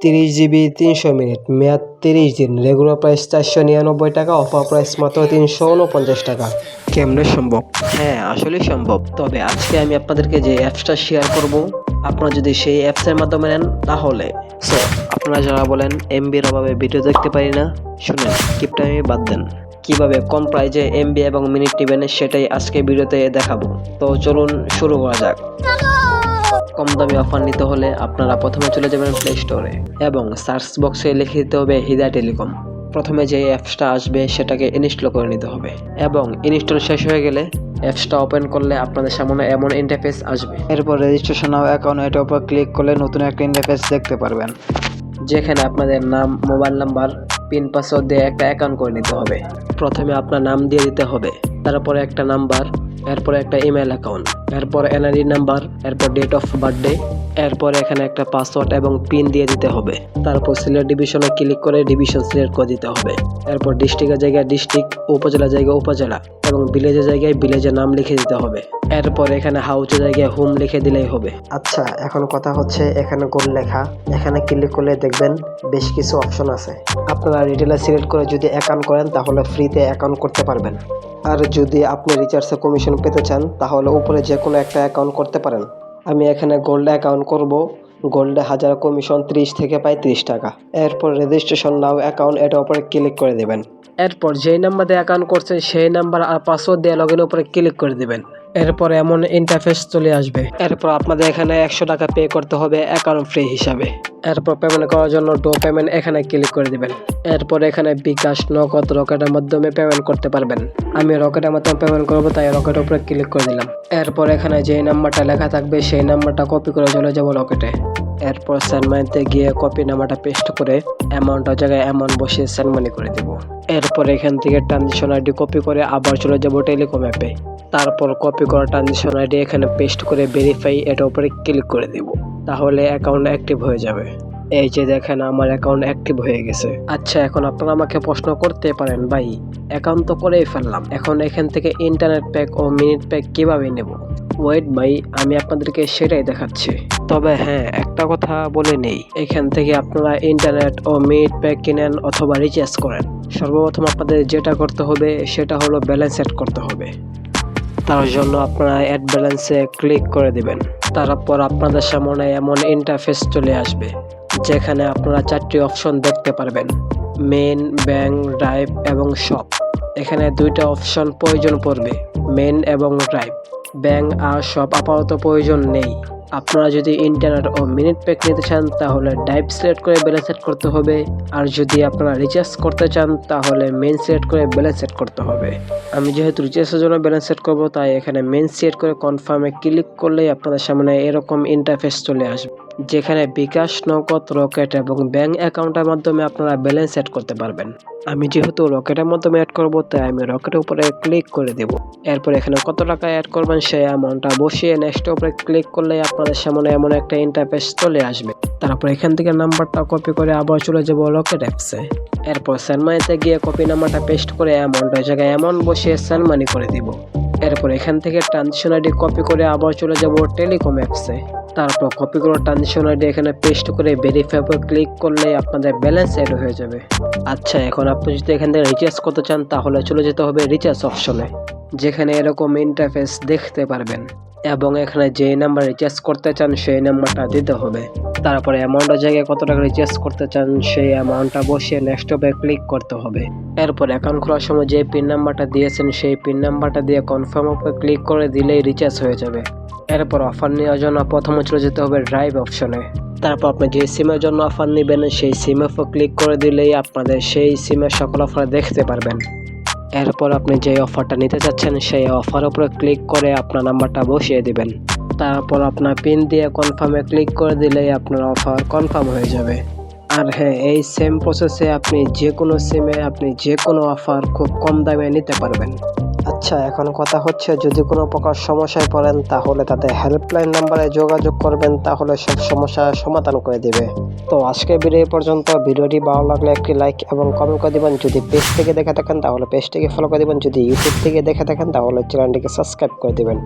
30 GB 300 minute, মেয়াদ 30 দিন, regular price 499 টাকা, অফার প্রাইস মাত্র 349 টাকা। কেমনে সম্ভব? হ্যাঁ, আসলেই সম্ভব। তবে আজকে আমি আপনাদেরকে যে অ্যাপসটা শেয়ার করব, আপনারা যদি সেই অ্যাপসের মাধ্যমে নেন তাহলে আপনারা যারা বলেন এমবির অভাবে ভিডিও দেখতে পারি না, শুনেন, কিপটামি বাদ দেন। কিভাবে কম প্রাইজে এমবি এবং মিনিট নেবেন সেটাই আজকে ভিডিওতে দেখাবো। তো চলুন শুরু করা যাক। কম দামি অফার নিতে হলে আপনারা প্রথমে চলে যাবেন প্লে স্টোরে এবং সার্চ বক্সে লিখে দিতে হবে হৃদয় টেলিকম। প্রথমে যে অ্যাপসটা আসবে সেটাকে ইনস্টল করে নিতে হবে এবং ইনস্টল শেষ হয়ে গেলে অ্যাপসটা ওপেন করলে আপনাদের সামনে এমন ইন্টারফেস আসবে। এরপর রেজিস্ট্রেশন অ্যাকাউন্ট এটার উপর ক্লিক করলে নতুন একটা ইন্টারফেস দেখতে পারবেন, যেখানে আপনাদের নাম, মোবাইল নাম্বার, পিন, পাসওয়ার্ড দিয়ে একটা অ্যাকাউন্ট করে নিতে হবে। প্রথমে আপনার নাম দিয়ে দিতে হবে, তারপরে একটা নাম্বার, এরপরে একটা ইমেল অ্যাকাউন্ট, এরপর এনআইডি নাম্বার, এরপর ডেট অফ বার্থডে, এরপর এখানে একটা পাসওয়ার্ড এবং পিন দিয়ে দিতে হবে। তারপর সিলেক্ট ডিভিশনে ক্লিক করে ডিভিশন সিলেক্ট করে দিতে হবে। এরপর ডিস্ট্রিক্টের জায়গায় ডিস্ট্রিক্ট, উপজেলার জায়গায় উপজেলা এবং ভিলেজের জায়গায় ভিলেজের নাম লিখে দিতে হবে। এরপর এখানে হাউসের জায়গায় হোম লিখে দিলেই হবে। আচ্ছা, এখন কথা হচ্ছে এখানে গোল লেখা, এখানে ক্লিক করলে দেখবেন বেশ কিছু অপশন আছে। আপনারা রিটেলার সিলেক্ট করে যদি অ্যাকাউন্ট করেন তাহলে ফ্রিতে অ্যাকাউন্ট করতে পারবেন। আর যদি আপনি রিচার্জে কমিশন পেতে চান তাহলে উপরে যে কোনো একটা অ্যাকাউন্ট করতে পারেন। আমি এখানে গোল্ডে অ্যাকাউন্ট করব। গোল্ডে 1000 কমিশন 30 থেকে 35 টাকা। এরপর রেজিস্ট্রেশন নাও অ্যাকাউন্ট, এটার উপরে ক্লিক করে দেবেন। এরপর যেই নাম্বার দিয়ে অ্যাকাউন্ট করছেন সেই নাম্বার আর পাসওয়ার্ড দিয়ে লগইনের উপরে ক্লিক করে দেবেন। এরপর এমন ইন্টারফেস চলে আসবে। এরপর আপনাদের এখানে 100 টাকা পে করতে হবে অ্যাকাউন্ট ফ্রি হিসাবে। এরপর পেমেন্ট করার জন্য ডো পেমেন্ট এখানে ক্লিক করে দিবেন। এরপর এখানে বিকাশ, নগদ, রকেটের মাধ্যমে পেমেন্ট করতে পারবেন। আমি রকেটের মাধ্যমে পেমেন্ট করব, তাই রকেটের উপরে ক্লিক করে দিলাম। এরপর এখানে যেই নাম্বারটা লেখা থাকবে সেই নাম্বারটা কপি করে চলে যাব রকেটে। এরপর সেন্ড মানিতে গিয়ে কপি নাম্বারটা পেস্ট করে অ্যামাউন্টের জায়গায় অ্যামাউন্ট বসিয়ে সেন্ড মানি করে দিব। এরপর এখান থেকে ট্রানজিশন আইডি কপি করে আবার চলে যাব টেলিকম অ্যাপে। তারপর কপি করা ট্রানজিশন আইডি এখানে পেস্ট করে ভেরিফাই, এটার উপরে ক্লিক করে দিব। তাহলে অ্যাকাউন্ট অ্যাক্টিভ হয়ে যাবে। এই যে দেখেন আমার অ্যাকাউন্ট অ্যাক্টিভ হয়ে গেছে। আচ্ছা, এখন আপনারা আমাকে প্রশ্ন করতে পারেন, ভাই অ্যাকাউন্ট তো করেই ফেললাম, এখন এখান থেকে ইন্টারনেট প্যাক ও মিনিট প্যাক কিভাবে নেব? ওয়েট ভাই, আমি আপনাদেরকে সেটাই দেখাচ্ছি। তবে হ্যাঁ, একটা কথা বলে নেই, এখান থেকে আপনারা ইন্টারনেট ও মিনিট প্যাক কিনেন অথবা রিচার্জ করেন, সর্বপ্রথম আপনাদের যেটা করতে হবে সেটা হলো ব্যালেন্স সেট করতে হবে। তার জন্য আপনারা অ্যাড ব্যালেন্সে ক্লিক করে দিবেন। তারপর আপনাদের সামনে এমন ইন্টারফেস চলে আসবে, যেখানে আপনারা 4টি অপশন দেখতে পারবেন, মেন, ব্যাংক, ড্রাইভ এবং শপ। এখানে 2টা অপশন প্রয়োজন পড়বে, মেন এবং ড্রাইভ। ব্যাংক আর শপ আপাতত প্রয়োজন নেই। আপনারা যদি ইন্টারনেট ও মিনিট প্যাক নিতে চান তাহলে ড্রাইভ সিলেক্ট করে ব্যালেন্স সেট করতে হবে, আর যদি আপনারা রিচার্জ করতে চান তাহলে মেন সিলেক্ট করে ব্যালেন্স সেট করতে হবে। আমি যেহেতু রিচার্জের জন্য ব্যালেন্স সেট করব, তাই এখানে মেন সিলেক্ট করে কনফার্মে ক্লিক করলেই আপনাদের সামনে এরকম ইন্টারফেস চলে আসবে, যেখানে বিকাশ, নগদ, রকেট এবং ব্যাংক অ্যাকাউন্টের মাধ্যমে আপনারা ব্যালেন্স সেট করতে পারবেন। আমি যেহেতু রকেটের মাধ্যমে অ্যাড করব, তাই আমি রকেটের উপরে ক্লিক করে দেব। এরপর এখানে কত টাকা অ্যাড করবেন সেই অ্যামাউন্টটা বসিয়ে নেক্সটের উপরে ক্লিক করলে আপনাদের সামনে এমন একটা ইন্টারফেস চলে আসবে। তারপর এখান থেকে নাম্বারটা কপি করে আবার চলে যাব রকেট অ্যাপসে। এরপর সেন্ড মানিতে গিয়ে কপি নাম্বারটা পেস্ট করে অ্যামাউন্টের জায়গায় অ্যামাউন্ট বসিয়ে সেন্ড মানি করে দিব। এরপর এখান থেকে ট্রানজিশন আইডি কপি করে আবার চলে যাব টেলিকম অ্যাপসে। তারপর কপি করা ট্রানজিশন আইডি এখানে পেস্ট করে ভেরিফাই উপর ক্লিক করলে আপনাদের ব্যালেন্স অ্যাড হয়ে যাবে। আচ্ছা, এখন আপনি যদি এখান থেকে রিচার্জ করতে চান তাহলে চলে যেতে হবে রিচার্জ অপশনে, যেখানে এরকম ইন্টারফেস দেখতে পারবেন এবং এখানে যে নাম্বার রিচার্জ করতে চান সেই নাম্বারটা দিতে হবে। তারপরে অ্যামাউন্টের জায়গায় কত টাকা রিচার্জ করতে চান সেই অ্যামাউন্টটা বসিয়ে নেক্সট উপরে ক্লিক করতে হবে। এরপর অ্যাকাউন্ট খোলার সময় যে পিন নাম্বারটা দিয়েছেন সেই পিন নাম্বারটা দিয়ে কনফার্ম উপরে ক্লিক করে দিলেই রিচার্জ হয়ে যাবে। এরপর অফার নেওয়ার জন্য প্রথমে চলে যেতে হবে ড্রাইভ অপশনে। তারপর আপনি যে সিমের জন্য অফার নেবেন সেই সিমের উপর ক্লিক করে দিলেই আপনাদের সেই সিমের সকল অফার দেখতে পারবেন। এরপর আপনি যে অফারটা নিতে চাচ্ছেন সেই অফার উপরে ক্লিক করে আপনার নাম্বারটা বসিয়ে দিবেন। তারপর আপনার পিন দিয়ে কনফার্মে ক্লিক করে দিলেই আপনার অফার কনফার্ম হয়ে যাবে। আর হ্যাঁ, এই সেম প্রসেসে আপনি যে কোনো সিমে আপনি যে কোনো অফার খুব কম দামে নিতে পারবেন। আচ্ছা, এখন কথা হচ্ছে যদি কোনো প্রকার সমস্যায় পড়েন তাহলে তাদের হেল্পলাইন নাম্বারে যোগাযোগ করবেন, তাহলে সব সমস্যার সমাধান করে দেবে। তো আজকের ভিডিও পর্যন্ত। ভিডিওটি ভালো লাগলে একটি লাইক এবং কমেন্ট করে দিবেন। যদি পেজ থেকে দেখে থাকেন তাহলে পেজটিকে ফলো করে দিবেন। যদি ইউটিউব থেকে দেখে থাকেন তাহলে চ্যানেলটিকে সাবস্ক্রাইব করে দিবেন।